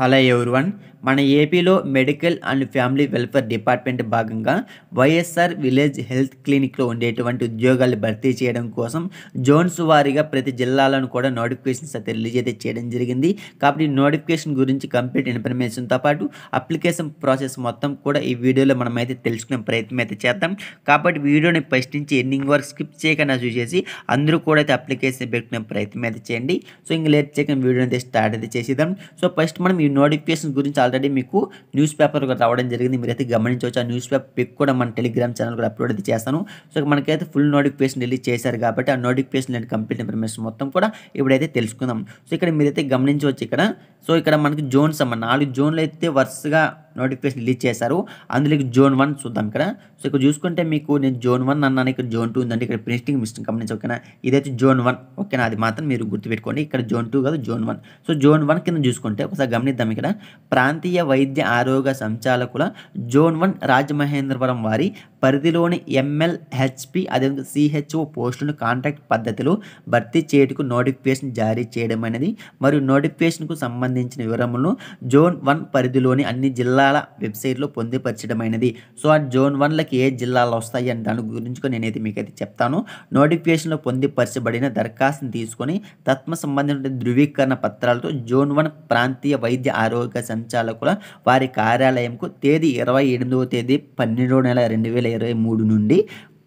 Hello everyone. మన ఏపీలో medical and family welfare department భాగంగా వైఎస్ఆర్ విలేజ్ హెల్త్ క్లినిక్లో ఉండేటువంటి ఉద్యోగాలు భర్తీ చేయడం కోసం జోన్స్ వారీగా ప్రతి జిల్లాలను కూడా నోటిఫికేషన్స్ అయితే రిలీజ్ అయితే చేయడం జరిగింది. కాబట్టి నోటిఫికేషన్ గురించి కంప్లీట్ ఇన్ఫర్మేషన్తో పాటు అప్లికేషన్ ప్రాసెస్ మొత్తం కూడా ఈ వీడియోలో మనం అయితే తెలుసుకునే ప్రయత్నం అయితే చేద్దాం. కాబట్టి వీడియోని ఫస్ట్ నుంచి ఎండింగ్ వరకు స్కిప్ చేయకుండా చూసేసి అందరూ కూడా అయితే అప్లికేషన్ పెట్టుకునే ప్రయత్నం అయితే చేయండి. సో ఇంక లేట్ చేయకుండా వీడియో అయితే స్టార్ట్ అయితే చేసేద్దాం. సో ఫస్ట్ మనం ఈ నోటిఫికేషన్ గురించి ఆల్రెడీ మీకు న్యూస్ పేపర్ కూడా రావడం జరిగింది. మీరైతే గమనించవచ్చు. ఆ న్యూస్ పేపర్ పిక్ కూడా మన టెలిగ్రామ్ ఛానల్ కూడా అప్లోడ్ అయితే చేస్తాను. సో మనకైతే ఫుల్ నోటిఫికేషన్ రిలీజ్ చేశారు కాబట్టి ఆ నోటిఫికేషన్ లేని కంప్లీట్ ఇన్ఫర్మేషన్ మొత్తం కూడా ఇప్పుడైతే తెలుసుకుందాం. సో ఇక్కడ మీరైతే గమనించవచ్చు. ఇక్కడ మనకి జోన్స్ 4 జోన్లు అయితే వరుసగా నోటిఫికేషన్ రిలీజ్ చేశారు. అందులో జోన్ 1 చూద్దాం ఇక్కడ. సో ఇక్కడ చూసుకుంటే మీకు నేను జోన్ 1 అన్నాను, ఇక్కడ జోన్ 2 ఉందండి. ఇక్కడ ప్రింటింగ్ మిస్టేక్ గమనించి ఓకేనా. ఇదైతే జోన్ 1 ఓకేనా. అది మాత్రం మీరు గుర్తుపెట్టుకోండి. ఇక్కడ జోన్ 2 కాదు, జోన్ 1. సో జోన్ 1 కింద చూసుకుంటే ఒకసారి గమనిద్దాం. ఇక్కడ ప్రాంతీయ వైద్య ఆరోగ్య సంచాలకుల జోన్ 1 రాజమహేంద్రవరం వారి పరిధిలోని ఎంఎల్హెచ్పి అదేవిధంగా సిహెచ్ఓ పోస్టులను కాంట్రాక్ట్ పద్ధతిలో భర్తీ చేయుటకు నోటిఫికేషన్ జారీ చేయడం అనేది మరియు నోటిఫికేషన్కు సంబంధించిన వివరములను జోన్ 1 పరిధిలోని అన్ని జిల్లాల వెబ్సైట్లో పొందుపరచడమైనది. సో ఆ జోన్ 1లకి ఏ జిల్లాలు వస్తాయి అని దాని గురించి నేనైతే మీకైతే చెప్తాను. నోటిఫికేషన్లో పొందుపరచబడిన దరఖాస్తును తీసుకొని తత్మ సంబంధించిన ధృవీకరణ పత్రాలతో జోన్ 1 ప్రాంతీయ వైద్య ఆరోగ్య సంచాలకుల వారి కార్యాలయంకు తేదీ 28వ తేదీ 12వ నెల 2023 నుండి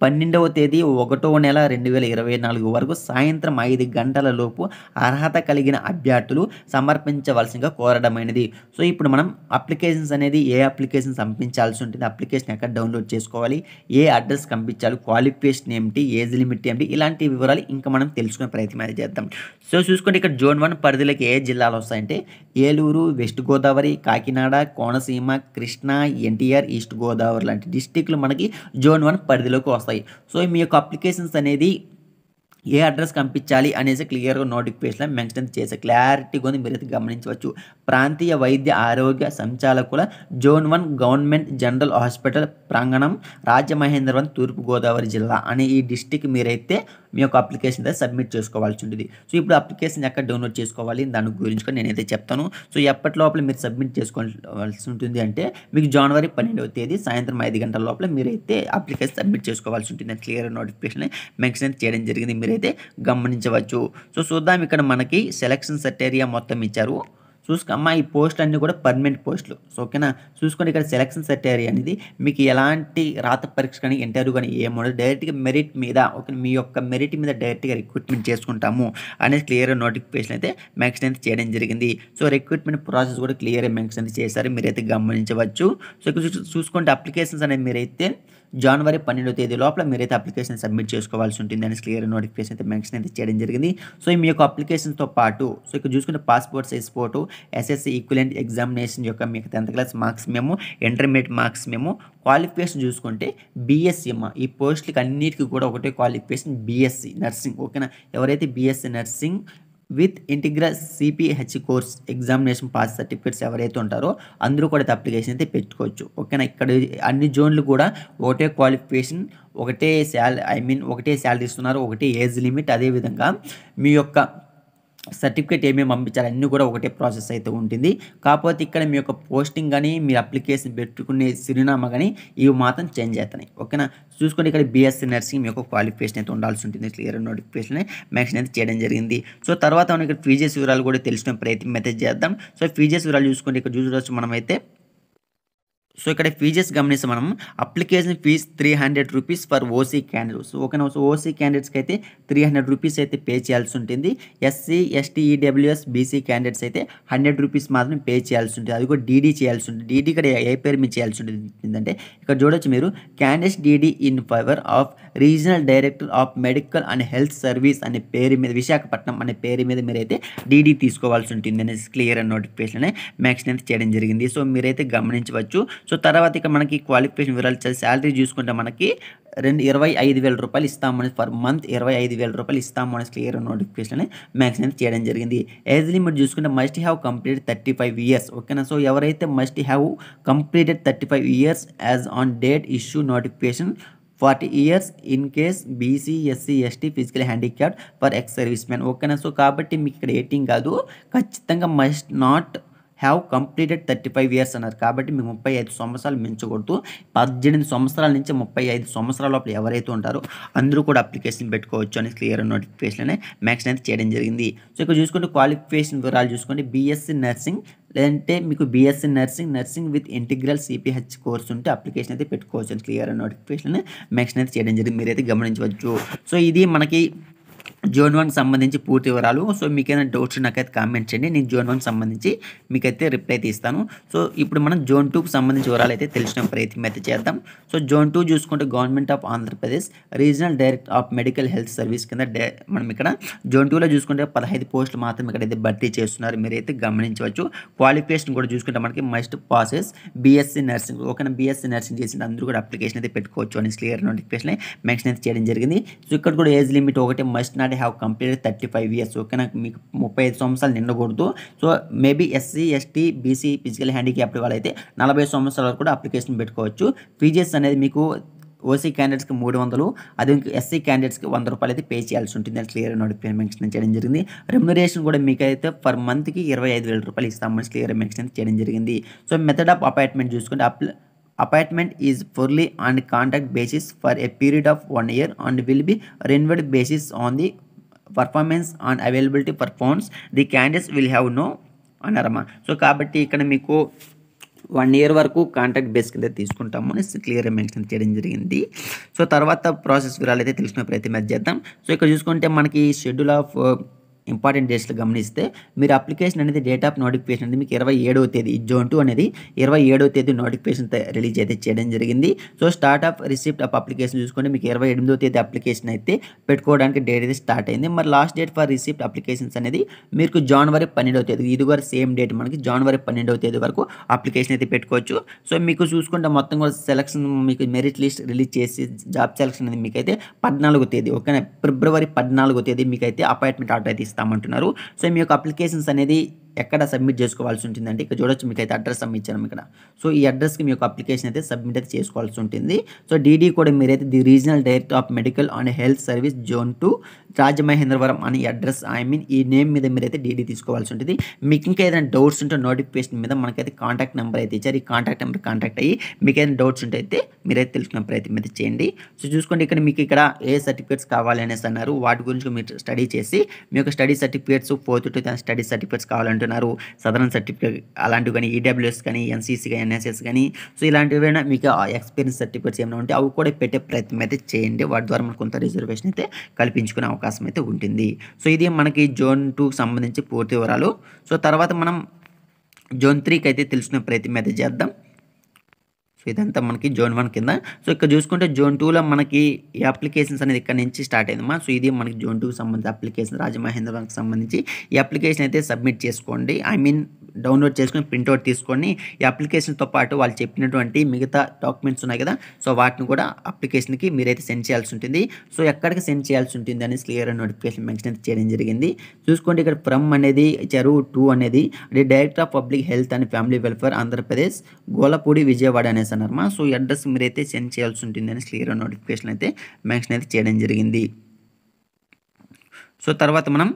12వ తేదీ 1వ నెల 2024 వరకు సాయంత్రం 5 గంటల లోపు అర్హత కలిగిన అభ్యర్థులు సమర్పించవలసిందిగా కోరడమైనది. సో ఇప్పుడు మనం అప్లికేషన్స్ అనేది ఏ అప్లికేషన్ పంపించాల్సి ఉంటుంది, అప్లికేషన్ ఎక్కడ డౌన్లోడ్ చేసుకోవాలి, ఏ అడ్రస్ పంపించాలి, క్వాలిఫికేషన్ ఏమిటి, ఏజ్ లిమిట్ ఏమిటి, ఇలాంటి వివరాలు ఇంకా మనం తెలుసుకునే ప్రయత్నం అయితే చేద్దాం. సో చూసుకుంటే ఇక్కడ జోన్ 1 పరిధిలోకి ఏ జిల్లాలు వస్తాయంటే ఏలూరు, వెస్ట్ గోదావరి, కాకినాడ, కోనసీమ, కృష్ణా, ఎన్టీఆర్, ఈస్ట్ గోదావరి లాంటి డిస్టిక్లు మనకి జోన్ 1 పరిధిలోకి వస్తాయి. సో మీ యొక్క అప్లికేషన్స్ అనేది ఏ అడ్రస్ పంపించాలి అనేసి క్లియర్గా నోటిఫికేషన్ మెన్షన్ చేసే క్లారిటీగా ఉంది. మీరైతే గమనించవచ్చు. ప్రాంతీయ వైద్య ఆరోగ్య సంచాలకుల జోన్ 1 గవర్నమెంట్ జనరల్ హాస్పిటల్ ప్రాంగణం రాజమహేంద్రవరం తూర్పుగోదావరి జిల్లా అనే ఈ డిస్టిక్ మీరైతే మీ యొక్క అప్లికేషన్ అయితే సబ్మిట్ చేసుకోవాల్సి ఉంటుంది. సో ఇప్పుడు అప్లికేషన్ ఎక్కడ డౌన్లోడ్ చేసుకోవాలి దాని గురించి కూడా నేనైతే చెప్తాను. సో ఎప్పటి లోపల మీరు సబ్మిట్ చేసుకోవాల్సి ఉంటుంది అంటే మీకు జనవరి 12వ తేదీ సాయంత్రం 5 గంటల లోపల మీరైతే అప్లికేషన్ సబ్మిట్ చేసుకోవాల్సి ఉంటుంది. క్లియర్ నోటిఫికేషన్ మెన్షన్ చేయడం జరిగింది. మీరైతే గమనించవచ్చు. సో చూద్దాం. ఇక్కడ మనకి సెలక్షన్ క్రైటీరియా మొత్తం ఇచ్చారు. చూసుకోమ్మా, ఈ పోస్టులు అన్నీ కూడా పర్మనెంట్ పోస్టులు. సో ఓకేనా. చూసుకోండి. ఇక్కడ సెలక్షన్ క్రైటీరియా అనేది మీకు ఎలాంటి రాత పరీక్ష కానీ ఇంటర్వ్యూ కానీ ఏముండదు. డైరెక్ట్గా మెరిట్ మీద ఓకే, మీ యొక్క మెరిట్ మీద డైరెక్ట్గా రిక్రూట్మెంట్ చేసుకుంటాము అనేది క్లియర్గా నోటిఫికేషన్ అయితే మెన్షన్ అయితే చేయడం జరిగింది. సో రిక్రూట్మెంట్ ప్రాసెస్ కూడా క్లియర్గా మెన్షన్ అయితే చేశారు. మీరైతే గమనించవచ్చు. సో ఇక్కడ చూసుకుంటే అప్లికేషన్స్ అనేది మీరైతే జనవరి 12వ తేదీ లోపల మీరైతే అప్లికేషన్ సబ్మిట్ చేసుకోవాల్సి ఉంటుంది అని క్లియర్ నోటిఫికేషన్ అయితే మెన్షన్ అయితే చేయడం జరిగింది. సో మీ యొక్క అప్లికేషన్తో పాటు సో ఇక్కడ చూసుకుంటే passport size photo, SSC equivalent examination యొక్క మీకు 10th క్లాస్ మార్క్స్ మేము, ఇంటర్మీడియట్ మార్క్స్ మేము, క్వాలిఫికేషన్ చూసుకుంటే బీఎస్సీ ఈ పోస్టులకి అన్నిటికీ కూడా ఒకటే క్వాలిఫికేషన్ బీఎస్సీ నర్సింగ్ ఓకేనా. ఎవరైతే BSc nursing with integral CPH course examination pass certificates ఎవరైతే ఉంటారో అందరూ కూడా అప్లికేషన్ అయితే పెట్టుకోవచ్చు ఓకేనా. ఇక్కడ అన్ని జోన్లు కూడా ఒకటే క్వాలిఫికేషన్, ఒకటే ఒకటే శాలరీ ఇస్తున్నారు, ఒకటే ఏజ్ లిమిట్. అదేవిధంగా మీ యొక్క సర్టిఫికేట్ ఏమేమి పంపించాలి అన్నీ కూడా ఒకటే ప్రాసెస్ అయితే ఉంటుంది. కాకపోతే ఇక్కడ మీ యొక్క పోస్టింగ్ కానీ మీరు అప్లికేషన్ పెట్టుకునే చిరునామా కానీ ఇవి మాత్రం చేంజ్ అవుతున్నాయి ఓకేనా. చూసుకుంటే ఇక్కడ బీఎస్సీ నర్సింగ్ మీ యొక్క క్వాలిఫికేషన్ అయితే ఉండాల్సి ఉంటుంది. క్లియర్ నోటిఫికేషన్ మెన్షన్ అయితే చేయడం జరిగింది. సో తర్వాత మనం ఇక్కడ ఫీజెస్ వివరాలు కూడా తెలుసుకునే ప్రయత్నం అయితే చేద్దాం. సో ఫీజెస్ వివరాలు చూసుకుంటే ఇక్కడ చూడవచ్చు మనమైతే. సో ఇక్కడ ఫీజెస్ గమనిస్తే మనం application fee 300 rupees for OC candidates ఓకేనా. సో ఓసీ క్యాండిడేట్స్కి అయితే 300 రూపీస్ అయితే పే చేయాల్సి ఉంటుంది. SC, ST, EWS, BC candidates అయితే 100 రూపీస్ మాత్రమే పే చేయాల్సి ఉంటుంది. అది కూడా డీడీ చేయాల్సి ఉంటుంది. డీడీ ఇక్కడ ఏ పేరు మీద చేయాల్సి ఉంటుంది అంటే ఇక్కడ చూడొచ్చు మీరు candidates DD in favour of regional director of medical and health service అనే పేరు మీద, విశాఖపట్నం అనే పేరు మీద మీరైతే డీడీ తీసుకోవాల్సి ఉంటుంది అనేసి క్లియర్ నోటిఫికేషన్ మెన్షన్ అయితే చేయడం జరిగింది. సో మీరైతే గమనించవచ్చు. సో తర్వాత ఇక్కడ మనకి క్వాలిఫికేషన్ వివరాలు శాలరీ చూసుకుంటే మనకి 25,000 రూపాయలు ఇస్తామని పర్ మంత్ 25,000 రూపాయలు ఇస్తామని క్లియర్ నోటిఫికేషన్ మెన్షన్ చేయడం జరిగింది. ఏజ్ లిమిట్ చూసుకుంటే మస్ట్ హ్యావ్ కంప్లీటెడ్ 35 ఇయర్స్ ఓకేనా. సో ఎవరైతే must have completed 35 years as on date issue notification 40 years in case BC, SC, ST physical handicapped for ex service man ఓకేనా. So కాబట్టి మీకు ఇక్కడ 18 కాదు, ఖచ్చితంగా must not have completed 35 years అన్నారు. కాబట్టి మీకు 35 సంవత్సరాలు మించకూడదు. 18 సంవత్సరాల నుంచి 35 సంవత్సరాల లోపల ఎవరైతే ఉంటారో అందరూ కూడా అప్లికేషన్ పెట్టుకోవచ్చు అని క్లియర్ నోటిఫికేషన్ మెన్షన్ అయితే చేయడం జరిగింది. సో ఇక్కడ చూసుకుంటే క్వాలిఫికేషన్ వివరాలు చూసుకోండి. బీఎస్సీ నర్సింగ్ లేదంటే మీకు BSc nursing with integral CPH course ఉంటే అప్లికేషన్ అయితే పెట్టుకోవచ్చు అని క్లియర్ నోటిఫికేషన్ మెన్షన్ అయితే చేయడం జరిగింది. మీరైతే గమనించవచ్చు. సో ఇది మనకి జోన్ 1 సంబంధించి పూర్తి వివరాలు. సో మీకేమైనా డౌట్స్ నాకైతే కామెంట్ చేయండి. నేను జోన్ 1 సంబంధించి మీకైతే రిప్లై అయితే ఇస్తాను. సో ఇప్పుడు మనం జోన్ 2కి సంబంధించి వివరాలు అయితే తెలిసిన ప్రయత్నం అయితే చేద్దాం. సో జోన్ 2 చూసుకుంటే government of Andhra Pradesh regional director of medical health service కింద మనం ఇక్కడ జోన్ 2లో చూసుకుంటే 15 పోస్టులు మాత్రం ఇక్కడైతే భర్తీ చేస్తున్నారు. మీరైతే గమనించవచ్చు. క్వాలిఫికేషన్ కూడా చూసుకుంటే మనకి మస్ట్ పాసెస్ బీఎస్సీ నర్సింగ్ ఓకేనా. బీఎస్సీ నర్సింగ్ చేసిన అందరూ కూడా అప్లికేషన్ అయితే పెట్టుకోవచ్చు అని క్లియర్ నోటిఫికేషన్ మెన్షన్ అయితే చేయడం జరిగింది. సో ఇక్కడ కూడా ఏజ్ లిమిట్ ఒకటి must not have completed 35 years ఓకేనా. మీకు 35 సంవత్సరాలు నిండకూడదు. So maybe SC ST BC physical handicapped వాళ్ళైతే 40 సంవత్సరాల వరకు కూడా అప్లికేషన్ పెట్టుకోవచ్చు. ఫీజెస్ అనేది మీకు ఓసీ క్యాండిడేట్స్కి 300, అదే ఎస్సీ క్యాండిడేట్స్కి 100 రూపాయలు అయితే పే చేయాల్సి ఉంటుంది అని క్లియర్ నోటిఫికేషన్ మెన్షన్ చేయడం జరిగింది. రెమ్యునరేషన్ కూడా మీకైతే పర్ మంత్కి 25,000 రూపాయలు ఇస్తామని క్లియర్ మెన్షన్ చేయడం జరిగింది. సో మెథడ్ ఆఫ్ అపాయింట్మెంట్ చూసుకుంటే appointment is fully on contract basis for a period of 1 year and will be renewed basis on the performance and availability performance. The candidates will have no అన్నారమ్మా. So కాబట్టి ఇక్కడ మీకు 1 year వరకు contract base కింద తీసుకుంటాము అని క్లియర్గా mention చేయడం జరిగింది. సో తర్వాత ప్రాసెస్ వివరాలు అయితే తెలుసుకునే ప్రయత్నం చేద్దాం. సో ఇక్కడ చూసుకుంటే మనకి షెడ్యూల్ ఆఫ్ ఇంపార్టెంట్ డేట్స్లో గమనిస్తే మీరు అప్లికేషన్ అనేది డేట్ ఆఫ్ నోటిఫికేషన్ అనేది మీకు 27వ తేదీ జోన్ 2 అనేది 27వ తేదీ నోటిఫికేషన్ రిలీజ్ అయితే చేయడం జరిగింది. So start of receipt of application చూసుకుంటే మీకు 28వ తేదీ అప్లికేషన్ అయితే పెట్టుకోవడానికి డేట్ అయితే స్టార్ట్ అయింది. మరి last date for receipt applications అనేది మీకు జనవరి 12వ తేదీ, ఇది కూడా సేమ్ డేట్ మనకి జనవరి 12వ తేదీ వరకు అప్లికేషన్ అయితే పెట్టుకోవచ్చు. సో మీకు చూసుకుంటే మొత్తం కూడా సెలక్షన్ మీకు మెరిట్ లిస్ట్ రిలీజ్ చేసి జాబ్ సెలక్షన్ అనేది మీకైతే 14వ తేదీ ఓకేనా. ఫిబ్రవరి 14వ తేదీ మీకైతే అపాయింట్మెంట్ ఆర్డర్ అయితే ఇస్తామంటున్నారు. సో మీ యొక్క అప్లికేషన్స్ అనేది ఎక్కడ సబ్మిట్ చేసుకోవాల్సి ఉంటుందంటే ఇక్కడ చూడొచ్చు మీకైతే అడ్రస్ ఇచ్చాను ఇక్కడ. సో ఈ అడ్రస్కి మీ యొక్క అప్లికేషన్ అయితే సబ్మిట్ అయితే చేసుకోవాల్సి ఉంటుంది. సో డీడీ కూడా మీరైతే the regional director of medical and health service zone 2 Rajamahendravaram అని అడ్రస్ ఈ నేమ్ మీద మీరైతే డీడీ తీసుకోవాల్సి ఉంటుంది. మీకు ఇంకా ఏదైనా డౌట్స్ ఉంటే నోటిఫికేషన్ మీద మనకైతే కాంటాక్ట్ నెంబర్ అయితే ఇచ్చారు. ఈ కాంటాక్ట్ నెంబర్ కాంటాక్ట్ అయ్యి మీకు ఏదైనా డౌట్స్ ఉంటే అయితే మీరైతే తెలుసుకునే ప్రయత్నం అయితే చేయండి. సో చూసుకోండి ఇక్కడ మీకు ఇక్కడ ఏ సర్టిఫికేట్స్ కావాలి అనేసి అన్నారు. వాటి గురించి మీరు స్టడీ చేసి మీ యొక్క study certificates 4th to 10th study certificates కావాలంటున్నారు. సదరన్ సర్టిఫికేట్ అలాంటివి కానీ ఈడబ్ల్యూఎస్ కానీ ఎన్సీసీ కానీ ఎన్ఎస్ఎస్ కానీ సో ఇలాంటివైనా మీకు ఎక్స్పీరియన్స్ సర్టిఫికేట్స్ ఏమైనా ఉంటే అవి కూడా పెట్టే ప్రయత్నం అయితే చేయండి. వాటి ద్వారా మనకు కొంత రిజర్వేషన్ అయితే కల్పించుకునే అవకాశం అయితే ఉంటుంది. సో ఇది మనకి జోన్ 2కి సంబంధించి పూర్తి వివరాలు. సో తర్వాత మనం జోన్ 3కి అయితే తెలుసుకునే ప్రయత్నం అయితే చేద్దాం. సో ఇదంతా మనకి జోన్ 1 కింద. సో ఇక్కడ చూసుకుంటే జోన్ 2లో మనకి ఈ అప్లికేషన్స్ అనేది ఇక్కడ నుంచి స్టార్ట్ అయిందమ్మా. సో ఇది మనకి జోన్ 2కి సంబంధించి అప్లికేషన్ రాజమహేంద్రవరంకి సంబంధించి ఈ అప్లికేషన్ అయితే సబ్మిట్ చేసుకోండి. డౌన్లోడ్ చేసుకొని ప్రింట్అవుట్ తీసుకొని ఈ అప్లికేషన్తో పాటు వాళ్ళు చెప్పినటువంటి మిగతా డాక్యుమెంట్స్ ఉన్నాయి కదా, సో వాటిని కూడా అప్లికేషన్కి మీరైతే సెండ్ చేయాల్సి ఉంటుంది. సో ఎక్కడికి సెండ్ చేయాల్సి ఉంటుంది అనేది క్లియర్ నోటిఫికేషన్ మెన్షన్ అయితే చేయడం జరిగింది. చూసుకోండి ఇక్కడ ఫ్రమ్ అనేది ఇచ్చారు. 2 అనేది director of public health and family welfare Andhra Pradesh Gollapudi Vijayawada అనేసి అన్నారమ్మా. సో ఈ అడ్రస్ మీరైతే సెండ్ చేయాల్సి ఉంటుంది అని క్లియర్ నోటిఫికేషన్ అయితే మెన్షన్ అయితే చేయడం జరిగింది. సో తర్వాత మనం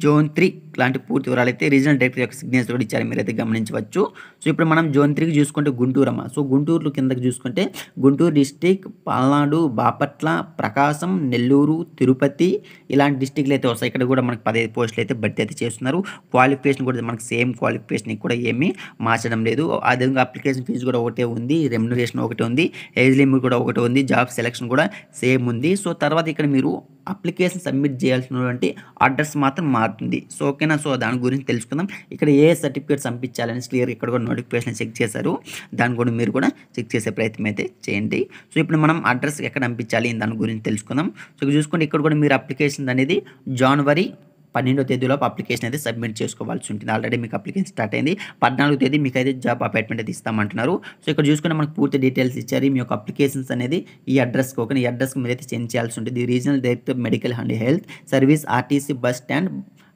జోన్ 3 లాంటి పూర్తి వివరాలు అయితే రీజనల్ డైరెక్టర్ యొక్క సిగ్నేచర్ కూడా ఇచ్చారు, మీరైతే గమనించవచ్చు. సో ఇప్పుడు మనం జోన్ 3కి చూసుకుంటే గుంటూరు అమ్మ. సో గుంటూరు కిందకి చూసుకుంటే గుంటూరు డిస్టిక్, పల్నాడు, బాపట్ల, ప్రకాశం, నెల్లూరు, తిరుపతి ఇలాంటి డిస్టిక్లు అయితే వస్తాయి. ఇక్కడ కూడా మనకి 15 పోస్టులు అయితే భర్తీ అయితే చేస్తున్నారు. క్వాలిఫికేషన్ కూడా మనకి సేమ్ క్వాలిఫికేషన్ కూడా ఏమీ మార్చడం లేదు. అదేవిధంగా అప్లికేషన్ ఫీజు కూడా ఒకటే ఉంది, రెమ్యునరేషన్ ఒకటే ఉంది, ఏజ్ లిమిట్ కూడా ఒకటే ఉంది, జాబ్ సెలక్షన్ కూడా సేమ్ ఉంది. సో తర్వాత ఇక్కడ మీరు అప్లికేషన్ సబ్మిట్ చేయాల్సినటువంటి అడ్రస్ మాత్రం మారుతుంది. సో ఓకేనా. సో దాని గురించి తెలుసుకుందాం. ఇక్కడ ఏ సర్టిఫికేట్స్ పంపించాలని క్లియర్ ఇక్కడ కూడా నోటిఫికేషన్ చెక్ చేశారు. దాని కూడా మీరు కూడా చెక్ చేసే ప్రయత్నం అయితే చేయండి. సో ఇప్పుడు మనం అడ్రస్ ఎక్కడ పంపించాలి దాని గురించి తెలుసుకుందాం. సో చూసుకోండి ఇక్కడ కూడా మీరు అప్లికేషన్ అనేది జనవరి 12వ తేదీలోపు అప్లికేషన్ అయితే సబ్మిట్ చేసుకోవాల్సి ఉంటుంది. ఆల్రెడీ మీకు అప్లికేషన్ స్టార్ట్ అయింది. 14వ తేదీ మీకు అయితే జాబ్ అపాయింట్మెంట్ అయితే ఇస్తామంటున్నారు. సో ఇక్కడ చూసుకుంటే మనకు పూర్తి డీటెయిల్స్ ఇచ్చారు. మీ యొక్క అప్లికేషన్స్ అనేది ఈ అడ్రస్కి ఈ అడ్రస్కి మీరైతే సెండ్ చేయాల్సి ఉంటుంది. Regional director medical and health service RTC bus stand,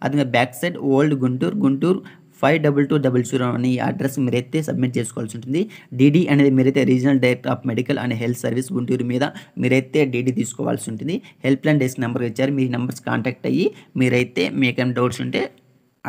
అదే బ్యాక్ సైడ్ ఓల్డ్ గుంటూరు 5220 అని అడ్రస్ మీరైతే సబ్మిట్ చేసుకోవాల్సి ఉంటుంది. డీడీ అనేది మీరైతే regional director of medical and health service Guntur మీద మీరైతే డీడీ తీసుకోవాల్సి ఉంటుంది. హెల్ప్ లైన్ డెస్క్ నెంబర్ ఇచ్చారు. మీ నెంబర్స్ కాంటాక్ట్ అయ్యి మీరైతే మీకేమైనా డౌట్స్ ఉంటే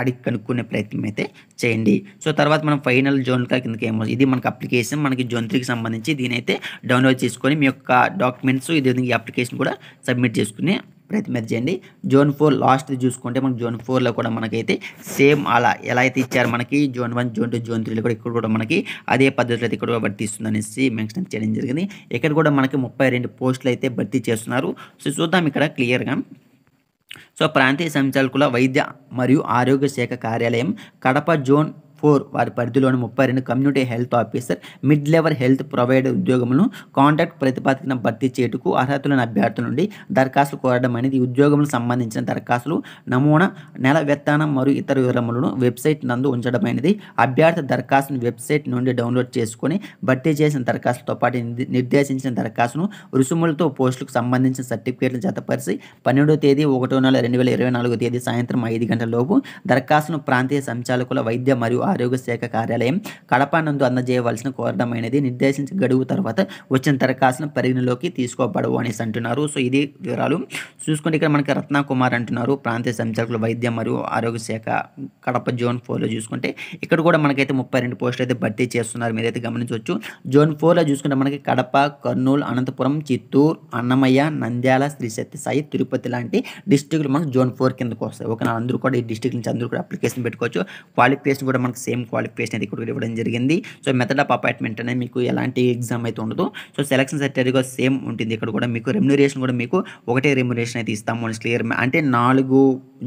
అడిగి కనుక్కునే ప్రయత్నం అయితే చేయండి. సో, తర్వాత మనం ఫైనల్ జోన్‌కా కిందకి ఏమో ఇది మనకు అప్లికేషన్ మనకి జోన్ 3కి సంబంధించి దీనైతే డౌన్‌లోడ్ చేసుకొని మీ యొక్క డాక్యుమెంట్స్ ఈ అప్లికేషన్ కూడా సబ్మిట్ చేసుకునే ప్రయత్నం అయితే చేయండి. జోన్ 4 లాస్ట్‌ది చూసుకుంటే మనకు జోన్ 4లో కూడా మనకైతే సేమ్ అలా ఎలా అయితే ఇచ్చారో మనకి జోన్ 1, జోన్ 2, జోన్ 3లో కూడా ఇక్కడ కూడా మనకి అదే పద్ధతిలో అయితే ఇక్కడ కూడా వర్తిస్తుందనేసి మెన్షన్ చేయడం జరిగింది. ఇక్కడ కూడా మనకి 32 పోస్టులు అయితే భర్తీ చేస్తున్నారు. సో, చూద్దాం ఇక్కడ క్లియర్‌గా. సో, ప్రాంతీయ సంచాలకుల వైద్య మరియు ఆరోగ్య శాఖ కార్యాలయం కడప జోన్ 4 వారి పరిధిలోని 32 community health officer, mid level health provider ఉద్యోగములను కాంట్రాక్ట్ ప్రతిపాదికన భర్తీ చేయుటకు అర్హతలేని అభ్యర్థుల నుండి దరఖాస్తులు కోరడం అనేది ఉద్యోగములకు సంబంధించిన దరఖాస్తులు నమూనా, నెల వేతనం మరియు ఇతర వివరములను వెబ్సైట్ నందు ఉంచడమైనది. అభ్యర్థి దరఖాస్తును వెబ్సైట్ నుండి డౌన్లోడ్ చేసుకొని భర్తీ చేసిన దరఖాస్తుతో పాటు నిర్దేశించిన దరఖాస్తును రుసుములతో పోస్టులకు సంబంధించిన సర్టిఫికేట్లు జతపరిచి 12వ తేదీ 1వ నెల 2024 తేదీ సాయంత్రం 5 గంటల లోపు దరఖాస్తును ప్రాంతీయ సంచాలకుల వైద్య మరియు ఆరోగ్య శాఖ కార్యాలయం కడప నందు అందజేయవలసిన కోరడమైనది. నిర్దేశించిన గడువు తర్వాత వచ్చిన దరఖాస్తును పరిగణలోకి తీసుకోబడవు అనేసి అంటున్నారు. సో, ఇది వివరాలు చూసుకుంటే ఇక్కడ మనకి రత్నకుమార్ అంటున్నారు ప్రాంతీయ సంచాలకుల వైద్య మరియు ఆరోగ్య శాఖ కడప జోన్ 4లో చూసుకుంటే ఇక్కడ కూడా మనకైతే 32 పోస్టులు అయితే భర్తీ చేస్తున్నారు. మీరైతే గమనించవచ్చు. జోన్ 4లో చూసుకుంటే మనకి కడప, కర్నూలు, అనంతపురం, చిత్తూరు, అన్నమయ్య, నంద్యాల, శ్రీ సత్యసాయి, తిరుపతి లాంటి డిస్ట్రిక్టులు మనకు జోన్ 4 కిందకు వస్తాయి. ఓకేనా, అందరూ కూడా ఈ డిస్ట్రిక్ట్ నుంచి అందరూ కూడా అప్లికేషన్ పెట్టుకోవచ్చు. క్వాలిఫికేషన్ కూడా మనకు సేమ్ క్వాలిఫికేషన్ అయితే ఇక్కడ ఇవ్వడం జరిగింది. సో, మెథడ్ ఆఫ్ అపాయింట్మెంట్ అనేది మీకు ఎలాంటి ఎగ్జామ్ అయితే ఉండదు. సో, సెలక్షన్ సర్టిఫికేట్ కూడా సేమ్ ఉంటుంది. ఇక్కడ కూడా మీకు రెమ్యునరేషన్ కూడా మీకు ఒకటే రెమ్యునరేషన్ అయితే ఇస్తాము అని క్లియర్. అంటే 4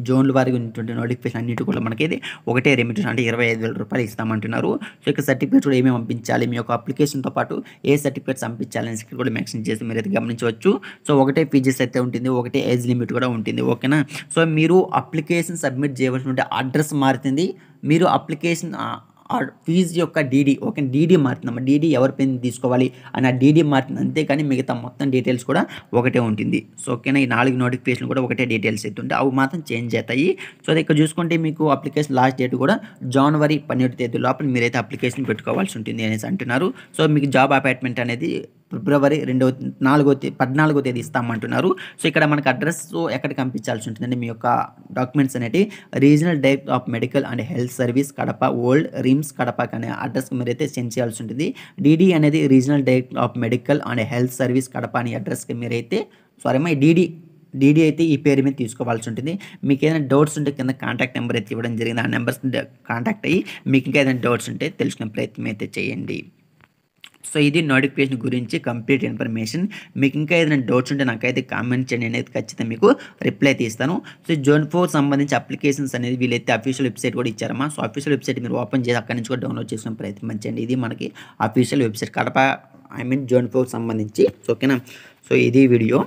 జోన్ల వారికి ఉన్నటువంటి నోటిఫికేషన్ అన్నిటి కూడా మనకి ఒకటే రెమ్యునరేషన్ అంటే 25,000 రూపాయలు ఇస్తామంటున్నారు. సో, ఇక్కడ సర్టిఫికేట్ కూడా ఏమేమి పంపించాలి, మీ యొక్క అప్లికేషన్తో పాటు ఏ సర్టిఫికేట్స్ పంపించాలని ఇక్కడ కూడా మెన్షన్ చేసి మీరైతే గమనించవచ్చు. సో, ఒకటే ఫీజెస్ అయితే ఉంటుంది, ఒకటే ఏజ్ లిమిట్ కూడా ఉంటుంది. ఓకేనా. సో, మీరు అప్లికేషన్ సబ్మిట్ చేయవలసిన అడ్రస్ మారుతుంది. మీరు అప్లికేషన్ ఫీజు యొక్క డీడీ ఓకే డీడీ మారుతుందమ్మా. డీడీ ఎవరి పేరు తీసుకోవాలి అని ఆ డీడీ మారుతుంది, అంతేకాని మిగతా మొత్తం డీటెయిల్స్ కూడా ఒకటే ఉంటుంది. సో, ఓకేనా. ఈ 4 నోటిఫికేషన్ కూడా ఒకటే డీటెయిల్స్ అయితే ఉంటాయి, అవి మాత్రం చేంజ్ అవుతాయి. సో, అది ఇక్కడ చూసుకుంటే మీకు అప్లికేషన్ లాస్ట్ డేట్ కూడా జనవరి 12వ తేదీ లోపల మీరైతే అప్లికేషన్ పెట్టుకోవాల్సి ఉంటుంది అనేసి అంటున్నారు. సో, మీకు జాబ్ అపాయింట్మెంట్ అనేది ఫిబ్రవరి 14వ తేదీ ఇస్తామంటున్నారు. సో, ఇక్కడ మనకు అడ్రస్ ఎక్కడికి పంపించాల్సి ఉంటుందంటే మీ యొక్క డాక్యుమెంట్స్ అనేవి regional director of medical and health service Kadapa old RIMS Kadapa అనే అడ్రస్కి మీరైతే సెండ్ చేయాల్సి ఉంటుంది. డీడీ అనేది regional director of medical and health service Kadapa అనే అడ్రస్కి మీరైతే డీడీ అయితే ఈ పేరు మీద తీసుకోవాల్సి ఉంటుంది. మీకు ఏదైనా డౌట్స్ ఉంటే కింద కాంటాక్ట్ నెంబర్ అయితే ఇవ్వడం జరిగింది. ఆ నెంబర్స్ కాంటాక్ట్ అయ్యి మీకు ఇంకా ఏదైనా డౌట్స్ ఉంటే తెలుసుకునే ప్రయత్నం అయితే చేయండి. సో, ఇది నోటిఫికేషన్ గురించి కంప్లీట్ ఇన్ఫర్మేషన్. మీకు ఇంకా ఏదైనా డౌట్స్ ఉంటే నాకైతే కామెంట్ చేయండి, నేనైతే ఖచ్చితంగా మీకు రిప్లై అయితే ఇస్తాను. సో, జోన్ 4 సంబంధించి అప్లికేషన్స్ అనేది వీళ్ళైతే అఫీషియల్ వెబ్సైట్ కూడా ఇచ్చారమ్మా. సో, అఫీషియల్ వెబ్సైట్ మీరు ఓపెన్ చేసి అక్కడి నుంచి కూడా డౌన్లోడ్ చేసుకునే ప్రయత్నం చేయండి. ఇది మనకి అఫీషియల్ వెబ్సైట్ కడప జోన్ 4 సంబంధించి. సో, ఓకేనా. సో, ఇది వీడియో.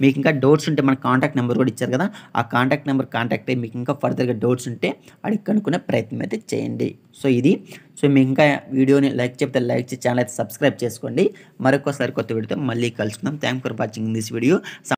మీకు ఇంకా డౌట్స్ ఉంటే మన కాంటాక్ట్ నెంబర్ కూడా ఇచ్చారు కదా, ఆ కాంటాక్ట్ నెంబర్ కాంటాక్ట్ అయ్యి మీకు ఇంకా ఫర్దర్గా డౌట్స్ ఉంటే అడిగి కనుక్కునే ప్రయత్నం అయితే చేయండి. సో, ఇది. సో, మీకు ఇంకా వీడియోని లైక్ చెప్తే లైక్ చేసి ఛానల్ అయితే సబ్స్క్రైబ్ చేసుకోండి. మరొకసారి కొత్త వీడియోతో మళ్ళీ కలుసుకుందాం. Thank for watching this video.